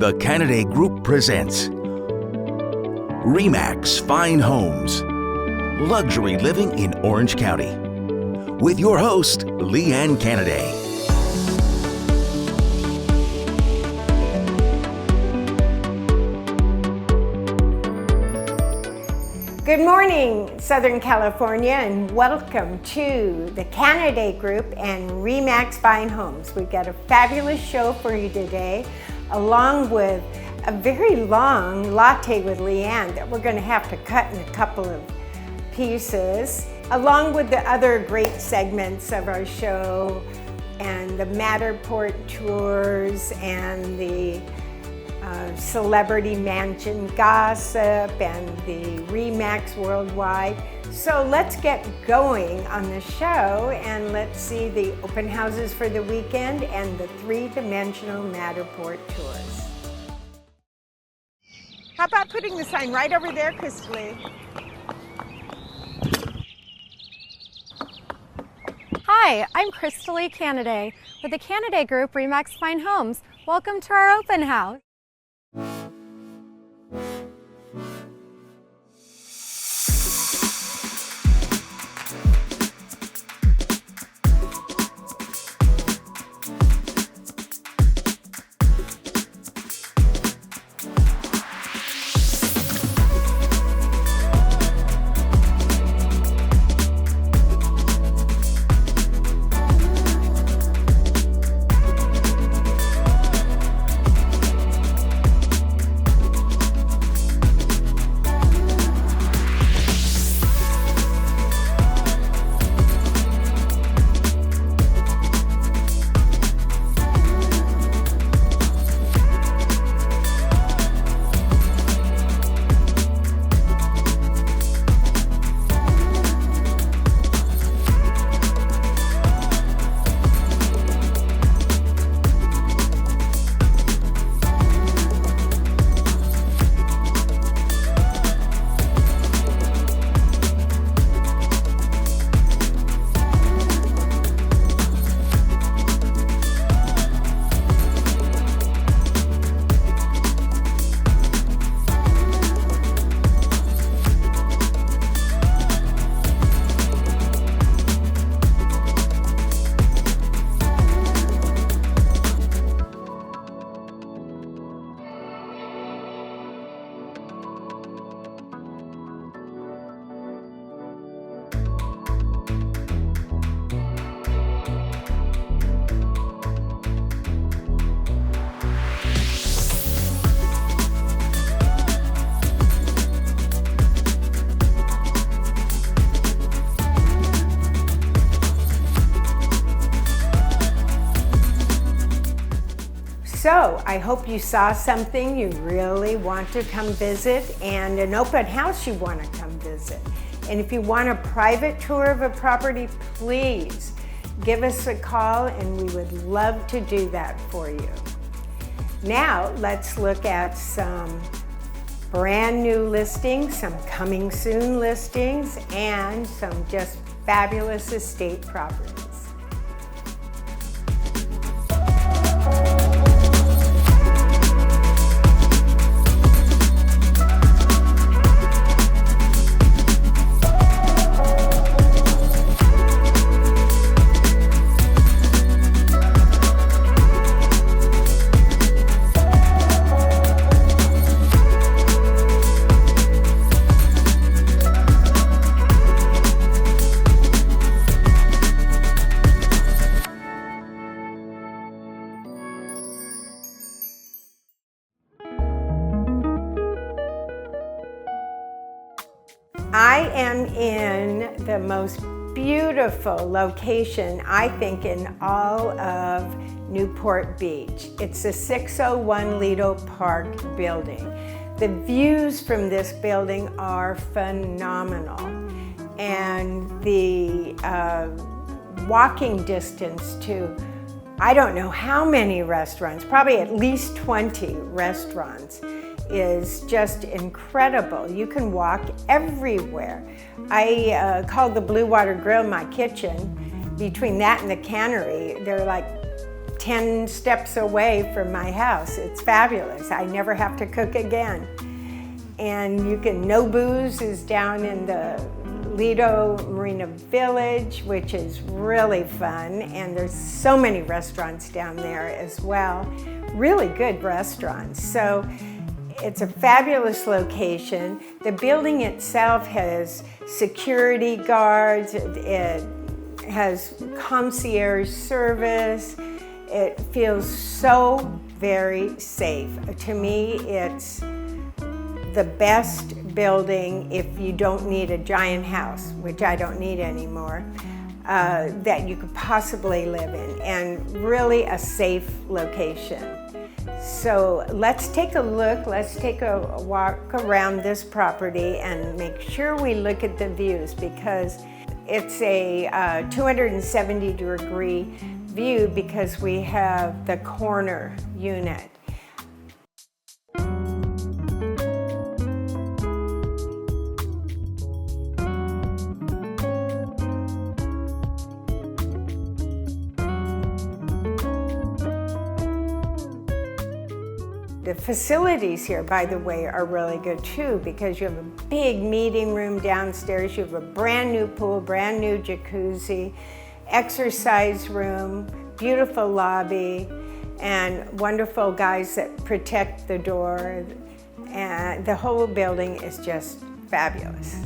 The Canaday Group presents RE/MAX Fine Homes, Luxury Living in Orange County, with your host, Lee Ann Canaday. Good morning, Southern California, and welcome to the Canaday Group and RE/MAX Fine Homes. We've got a fabulous show for you today, along with a very long latte with Lee Ann that we're going to have to cut in a couple of pieces, along with the other great segments of our show and the Matterport tours and the celebrity mansion gossip and the RE/MAX Worldwide. So let's get going on the show and let's see the open houses for the weekend and the three-dimensional Matterport tours. How about putting the sign right over there, Crystal? Hi, I'm Lee Canaday with the Canaday Group RE/MAX Fine Homes. Welcome to our open house. So I hope you saw something you really want to come visit and an open house you want to come visit. And if you want a private tour of a property, please give us a call and we would love to do that for you. Now let's look at some brand new listings, some coming soon listings, and some just fabulous estate properties. I am in the most beautiful location, I think, in all of Newport Beach. It's the 601 Lido Park building. The views from this building are phenomenal. And the walking distance to, I don't know how many restaurants, probably at least 20 restaurants, is just incredible. You can walk everywhere. I called the Blue Water Grill my kitchen. Between that and the cannery, there are like 10 steps away from my house. It's fabulous. I never have to cook again. And you can, Nobu's is down in the Lido Marina Village, which is really fun. And there's so many restaurants down there as well. Really good restaurants. So it's a fabulous location. The building itself has security guards. It has concierge service. It feels so very safe. To me, it's the best building if you don't need a giant house, which I don't need anymore, that you could possibly live in, and really a safe location. So let's take a look, let's take a walk around this property and make sure we look at the views, because it's a 270-degree view because we have the corner unit. The facilities here, by the way, are really good too, because you have a big meeting room downstairs, you have a brand new pool, brand new jacuzzi, exercise room, beautiful lobby, and wonderful guys that protect the door. And the whole building is just fabulous.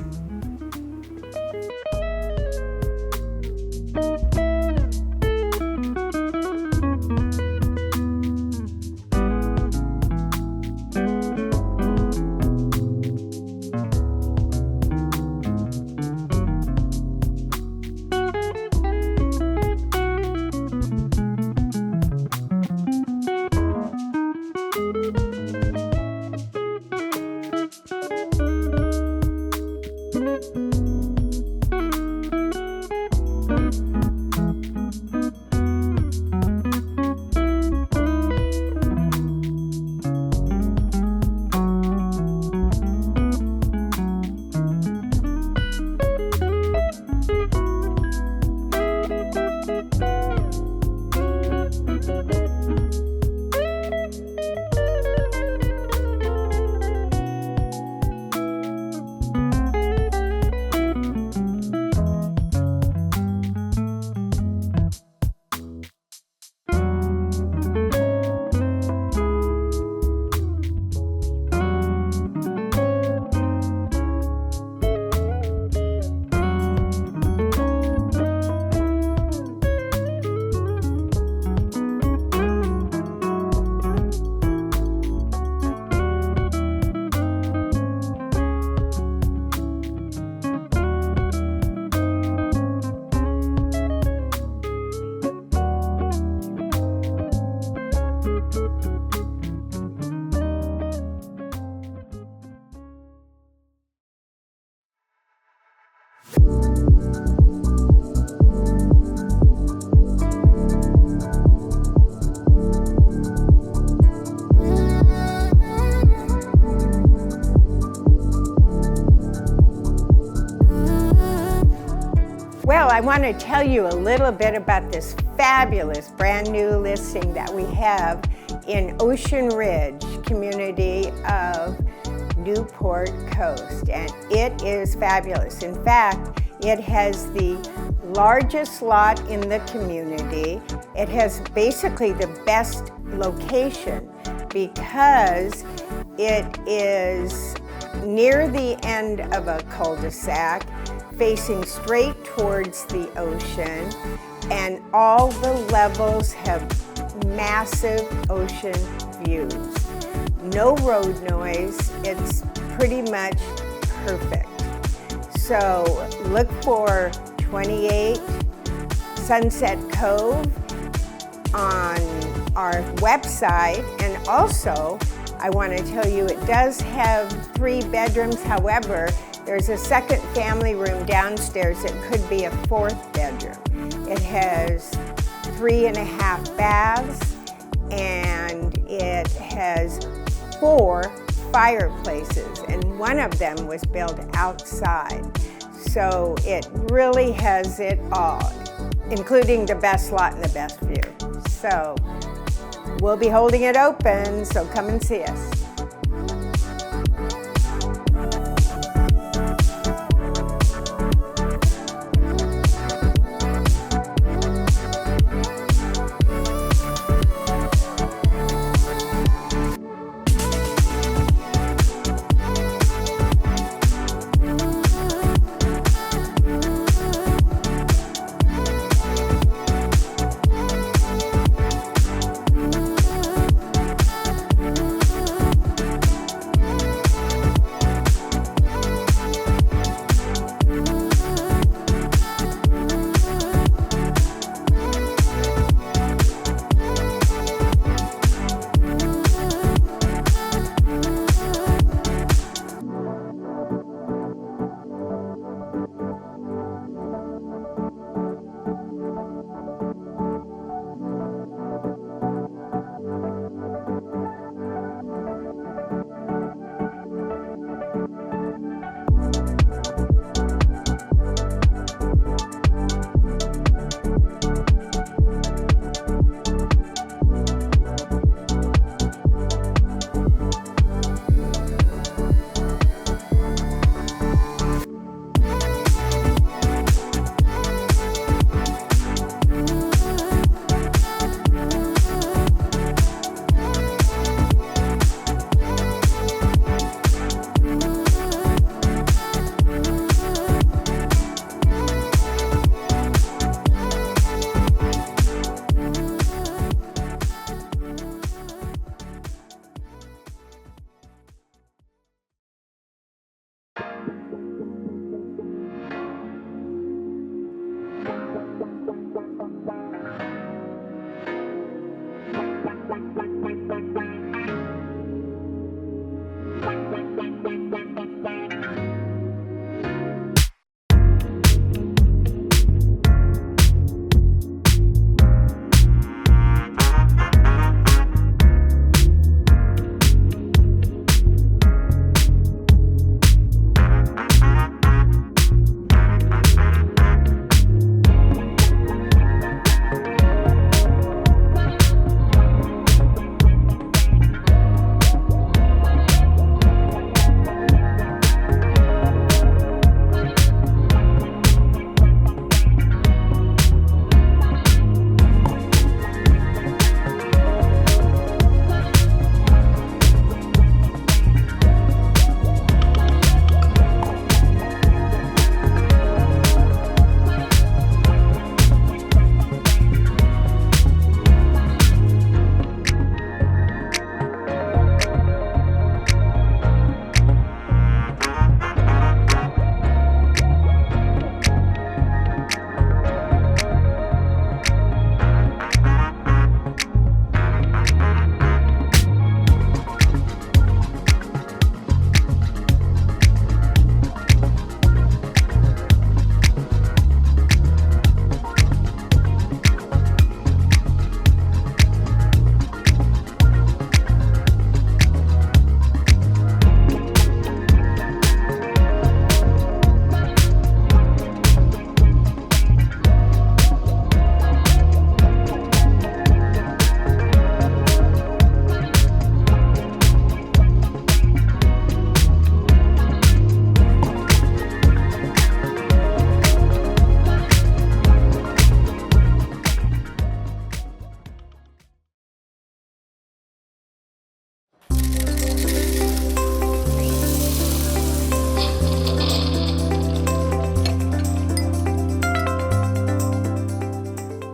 Well, I want to tell you a little bit about this fabulous brand new listing that we have in Ocean Ridge community of Newport Coast, and it is fabulous. In fact, it has the largest lot in the community. It has basically the best location because it is near the end of a cul-de-sac, facing straight towards the ocean, and all the levels have massive ocean views. No road noise, it's pretty much perfect. So look for 28 Sunset Cove on our website, and also I want to tell you it does have 3 bedrooms. However, there's a second family room downstairs that could be a 4th bedroom. It has 3.5 baths, and it has 4 fireplaces, and one of them was built outside. So it really has it all, including the best lot and the best view. So we'll be holding it open, so come and see us.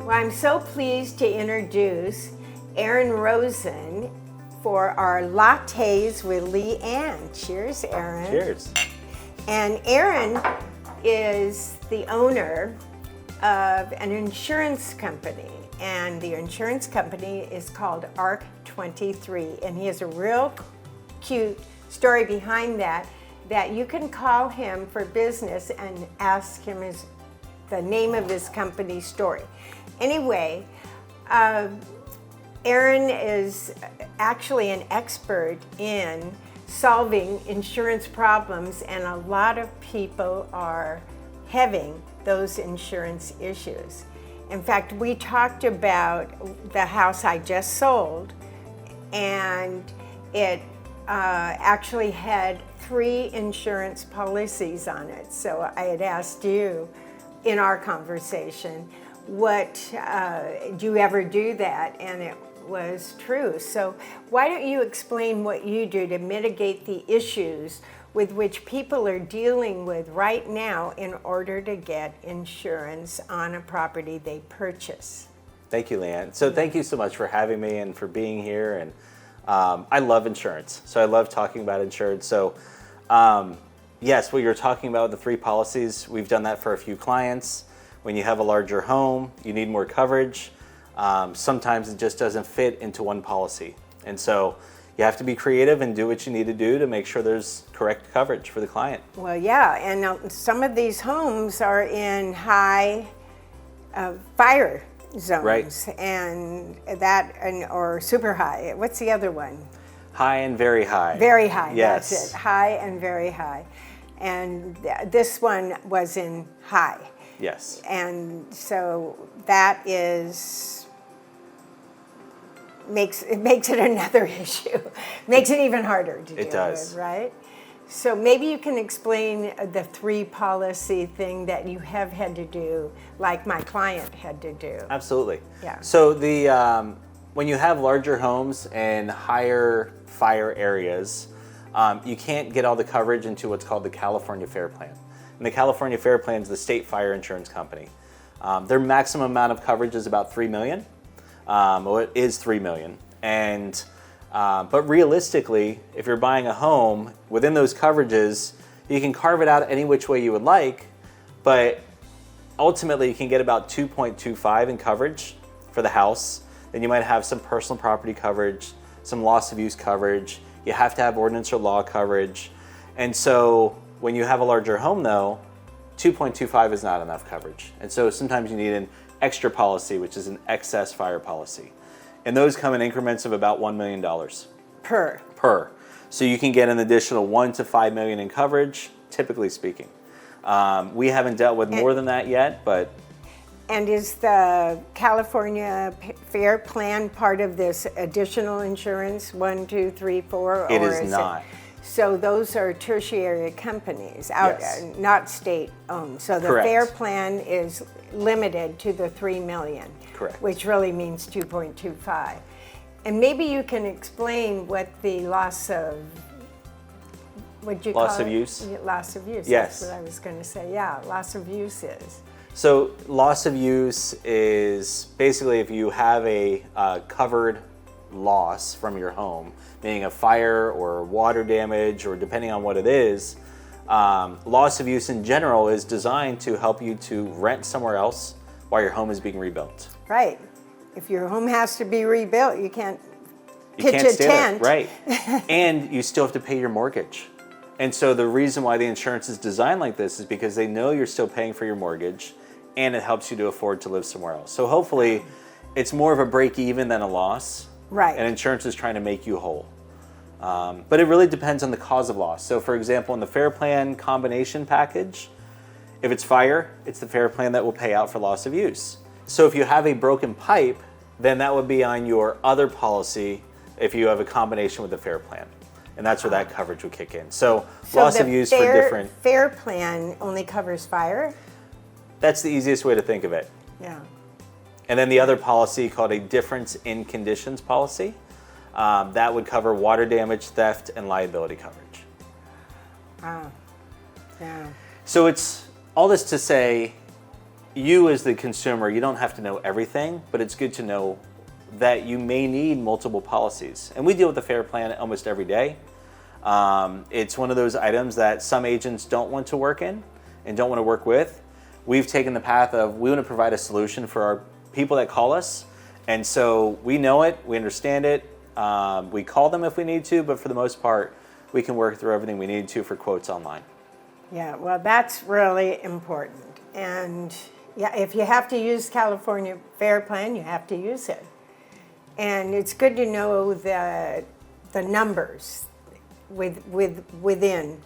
I'm so pleased to introduce Erin Rosen for our Lattes with Lee Ann. Cheers, Erin. Cheers. And Erin is the owner of an insurance company, and the insurance company is called ARC 23, and he has a real cute story behind that you can call him for business and ask him the name of his company's story. Anyway, Erin is actually an expert in solving insurance problems, and a lot of people are having those insurance issues. In fact, we talked about the house I just sold, and it actually had 3 insurance policies on it. So I had asked you in our conversation, do you ever do that? And it was true. So why don't you explain what you do to mitigate the issues with which people are dealing with right now in order to get insurance on a property they purchase? Thank you, Lee Ann. So thank you so much for having me and for being here. And I love insurance. So I love talking about insurance. So yes, what you're talking about, the 3 policies, we've done that for a few clients. When you have a larger home, you need more coverage. Sometimes it just doesn't fit into one policy. And so you have to be creative and do what you need to do to make sure there's correct coverage for the client. Well, yeah, and some of these homes are in high fire zones, right. or super high. What's the other one? High and very high. Very high, yes. That's it. High and very high. And this one was in high. Yes. And so that makes it another issue. Makes it even harder to deal with, right? So maybe you can explain the 3 policy thing that you have had to do, like my client had to do. Absolutely. Yeah. So when you have larger homes and higher fire areas, you can't get all the coverage into what's called the California Fair Plan. And the California Fair Plan is the state fire insurance company. Their maximum amount of coverage is about $3 million. Well, it is $3 million. And but realistically, if you're buying a home within those coverages, you can carve it out any which way you would like, but ultimately you can get about 2.25 in coverage for the house. Then you might have some personal property coverage, some loss of use coverage. You have to have ordinance or law coverage. And so when you have a larger home though, 2.25 is not enough coverage. And so sometimes you need an extra policy, which is an excess fire policy. And those come in increments of about $1 million. Per. So you can get an additional $1 to $5 million in coverage, typically speaking. We haven't dealt with more than that yet, but... And is the California Fair Plan part of this additional insurance, 1, 2, 3, 4? It is not. So those are tertiary companies, Yes. not state-owned. So the Correct. Fair Plan is limited to the $3 million. Correct. Which really means 2.25. And maybe you can explain what the loss of use? Loss of use. Yes. That's what I was going to say. Yeah, loss of use is. So loss of use is basically if you have a covered loss from your home, meaning a fire or water damage, or depending on what it is, loss of use in general is designed to help you to rent somewhere else while your home is being rebuilt. Right. If your home has to be rebuilt, you can't You pitch can't a stay tent. there, right? And you still have to pay your mortgage. And so the reason why the insurance is designed like this is because they know you're still paying for your mortgage, and it helps you to afford to live somewhere else. So hopefully it's more of a break even than a loss. Right. And insurance is trying to make you whole. But it really depends on the cause of loss. So for example, in the Fair Plan combination package, if it's fire, it's the Fair Plan that will pay out for loss of use. So if you have a broken pipe, then that would be on your other policy if you have a combination with the Fair Plan. And that's where that coverage would kick in. So loss of use for different... Fair Plan only covers fire? That's the easiest way to think of it. Yeah. And then the other policy called a difference in conditions policy, that would cover water damage, theft, and liability coverage. Wow. Yeah. So it's all this to say, you as the consumer, you don't have to know everything, but it's good to know that you may need multiple policies. And we deal with the Fair Plan almost every day. It's one of those items that some agents don't want to work in and don't want to work with. We've taken the path of we want to provide a solution for our people that call us. And so we know it, we understand it. We call them if we need to, but for the most part, we can work through everything we need to for quotes online. Yeah, well, that's really important. And yeah, if you have to use California Fair Plan, you have to use it. And it's good to know the numbers within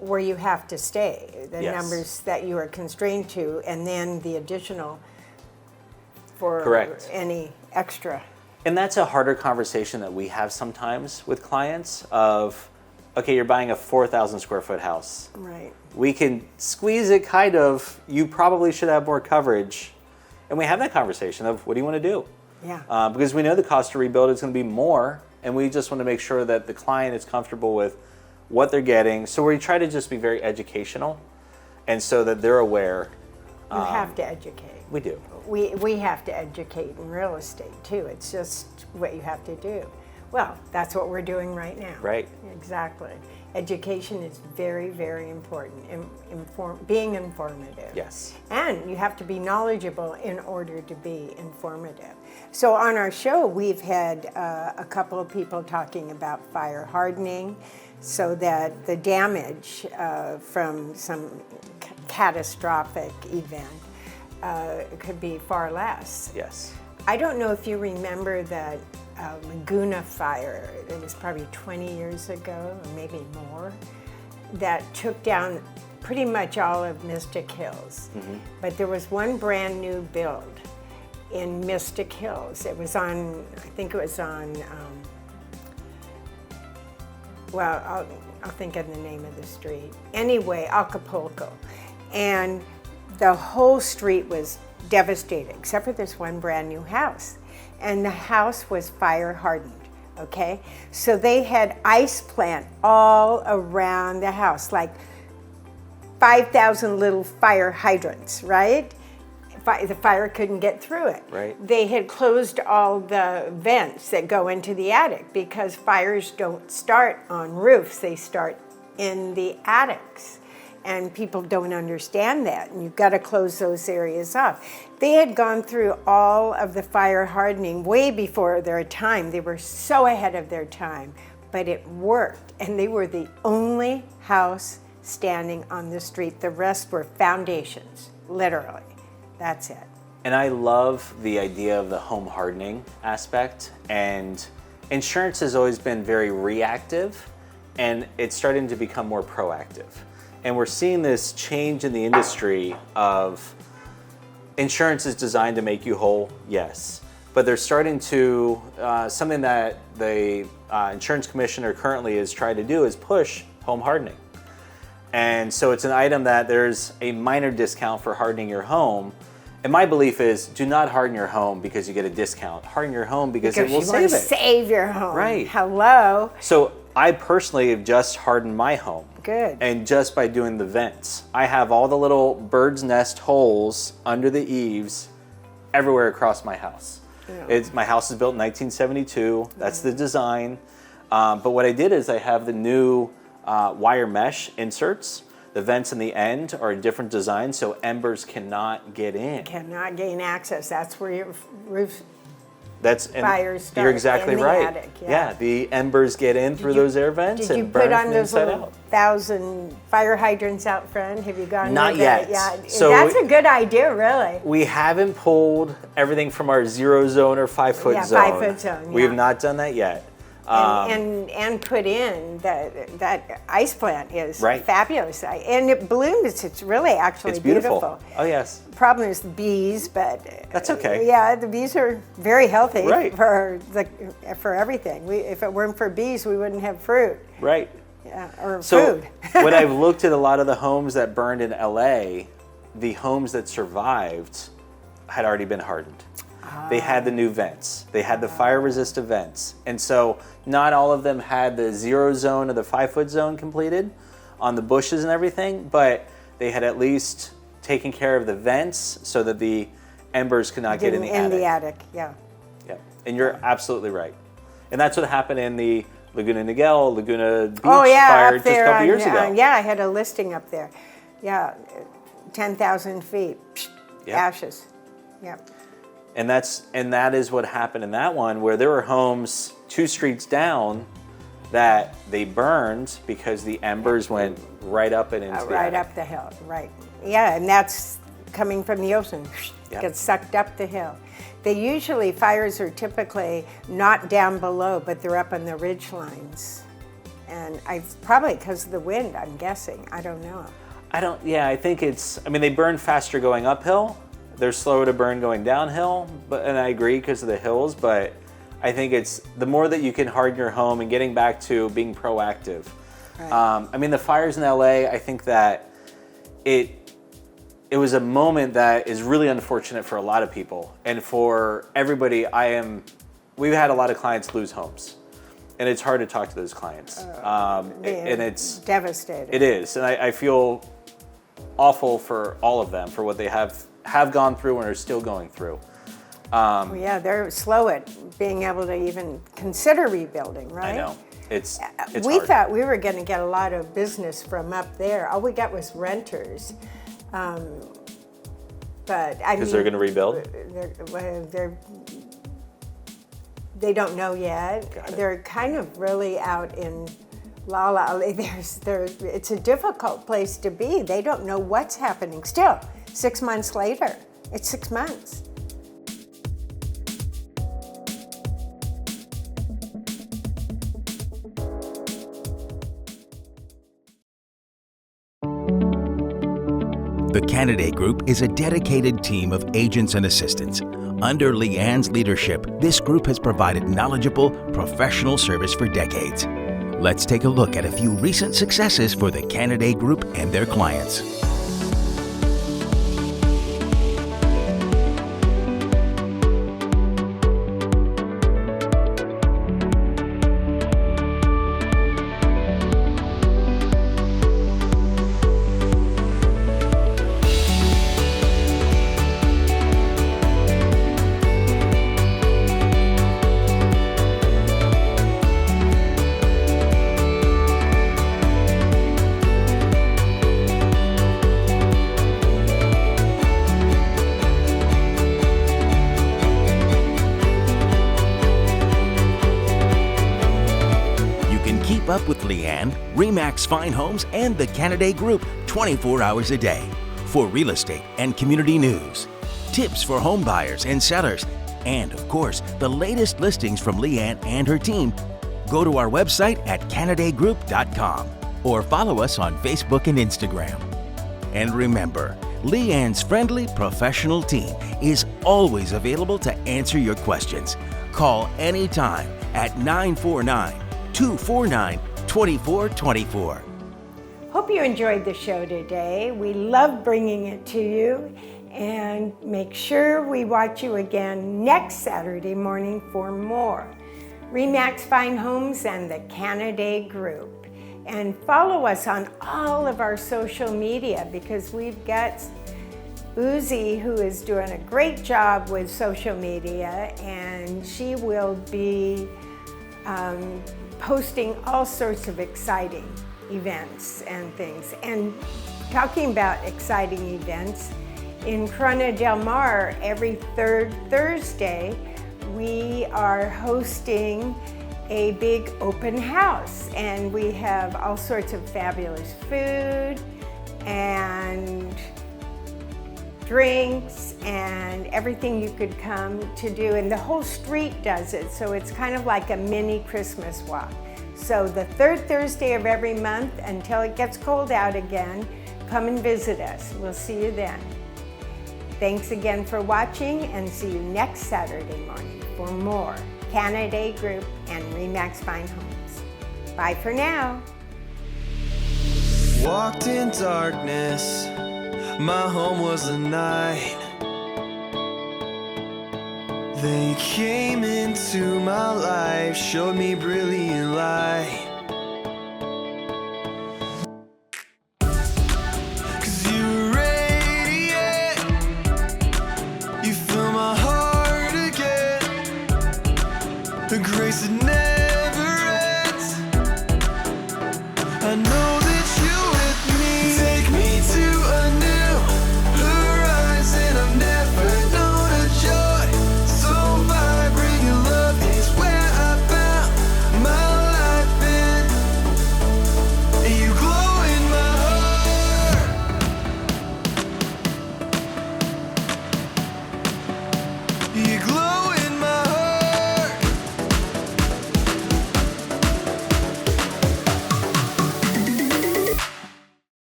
where you have to stay, the Yes. numbers that you are constrained to, and then the additional for Correct. any extra. And that's a harder conversation that we have sometimes with clients of, okay, you're buying a 4,000 square foot house. Right. We can squeeze it kind of, you probably should have more coverage. And we have that conversation of, what do you want to do? Yeah. Because we know the cost to rebuild is going to be more, and we just want to make sure that the client is comfortable with what they're getting. So we try to just be very educational, and so that they're aware. You have to educate. We do. We have to educate in real estate too. It's just what you have to do. Well, that's what we're doing right now. Right. Exactly. Education is very, very important. Being informative. Yes. And you have to be knowledgeable in order to be informative. So on our show, we've had a couple of people talking about fire hardening so that the damage from some catastrophic event could be far less. Yes. I don't know if you remember that Laguna fire, it was probably 20 years ago, or maybe more, that took down pretty much all of Mystic Hills. Mm-hmm. But there was one brand new build in Mystic Hills. It was on, I think it was on, well, I'll think of the name of the street. Anyway, Acapulco. And the whole street was devastated, except for this one brand new house. And the house was fire hardened, okay? So they had ice plant all around the house, like 5,000 little fire hydrants, right? The fire couldn't get through it. Right. They had closed all the vents that go into the attic because fires don't start on roofs, they start in the attics. And people don't understand that, and you've got to close those areas off. They had gone through all of the fire hardening way before their time. They were so ahead of their time, but it worked, and they were the only house standing on the street. The rest were foundations, literally. That's it. And I love the idea of the home hardening aspect, and insurance has always been very reactive, and it's starting to become more proactive. And we're seeing this change in the industry of insurance is designed to make you whole, yes. But they're starting to, something that the insurance commissioner currently is trying to do is push home hardening. And so it's an item that there's a minor discount for hardening your home. And my belief is do not harden your home because you get a discount. Harden your home because it will save it. Save your home. Right. Hello. So I personally have just hardened my home. Good. And just by doing the vents. I have all the little bird's nest holes under the eaves everywhere across my house. Yeah. My house is built in 1972. That's the design. But what I did is I have the new wire mesh inserts. The vents in the end are a different design, so embers cannot get in. Cannot gain access. That's where your roof fires start. You're exactly in the right. Attic, yeah, the embers get in through those air vents and burn from the inside out. Did you put on those 1,000 fire hydrants out front? Have you gone? Not yet. Yeah, so that's a good idea, really. We haven't pulled everything from our 0 zone or 5 foot zone. 5 foot zone. We have not done that yet. And put in that ice plant is right. fabulous, and it blooms. It's really actually it's beautiful. Oh yes. Problem is the bees, but that's okay. Yeah, the bees are very healthy right. for everything. If it weren't for bees, we wouldn't have fruit. Right. Yeah, or so food. When I've looked at a lot of the homes that burned in LA, the homes that survived had already been hardened. They had the new vents. They had the fire-resistant vents. And so not all of them had the 0 zone or the 5 foot zone completed on the bushes and everything, but they had at least taken care of the vents so that the embers could not get in the attic. In the attic, yeah. Yeah, and you're absolutely right. And that's what happened in the Laguna Beach fire just a couple years ago. Yeah, I had a listing up there. Yeah, 10,000 feet, ashes. Yeah. And that is what happened in that one, where there were homes 2 streets down that they burned because the embers went right up and into the right attic. up the hill, right. Yeah, and that's coming from the ocean. Yep. Gets sucked up the hill. Fires are typically not down below, but they're up on the ridge lines. And probably because of the wind, I'm guessing. I don't know. I think they burn faster going uphill. They're slower to burn going downhill, and I agree because of the hills, but I think it's the more that you can harden your home and getting back to being proactive. Right. I mean, the fires in LA, I think that it was a moment that is really unfortunate for a lot of people. And for everybody, we've had a lot of clients lose homes. And it's hard to talk to those clients. And it's devastating. It is. And I feel awful for all of them for what they have gone through and are still going through. Yeah, they're slow at being able to even consider rebuilding, right? I know. It's we hard. thought we were going to get a lot of business from up there. All we got was renters. But I mean, they're going to rebuild? They don't know yet. They're kind of really out in La La. It's a difficult place to be. They don't know what's happening. Still, 6 months later, it's 6 months. The Canaday Group is a dedicated team of agents and assistants. Under Lee Ann's leadership, this group has provided knowledgeable, professional service for decades. Let's take a look at a few recent successes for the Canaday Group and their clients. Keep up with Lee Ann, RE/MAX Fine Homes, and the Canaday Group 24 hours a day for real estate and community news, tips for home buyers and sellers, and of course, the latest listings from Lee Ann and her team. Go to our website at CanadayGroup.com or follow us on Facebook and Instagram. And remember, Lee Ann's friendly, professional team is always available to answer your questions. Call anytime at 949-249-2424. Hope you enjoyed the show today. We love bringing it to you, and make sure we watch you again next Saturday morning for more RE/MAX Fine Homes and the Canaday Group. And follow us on all of our social media, because we've got Uzi, who is doing a great job with social media, and she will be posting all sorts of exciting events and things. And talking about exciting events, in Corona del Mar, every third Thursday, we are hosting a big open house, and we have all sorts of fabulous food and drinks and everything you could come to do, and the whole street does it, so it's kind of like a mini Christmas walk. So the third Thursday of every month, until it gets cold out again, come and visit us. We'll see you then. Thanks again for watching, and see you next Saturday morning for more Canaday Group and RE/MAX Fine Homes. Bye for now. Walked in darkness, my home was a night. They came into my life, showed me brilliant light. 'Cause you radiate, you fill my heart again. The grace that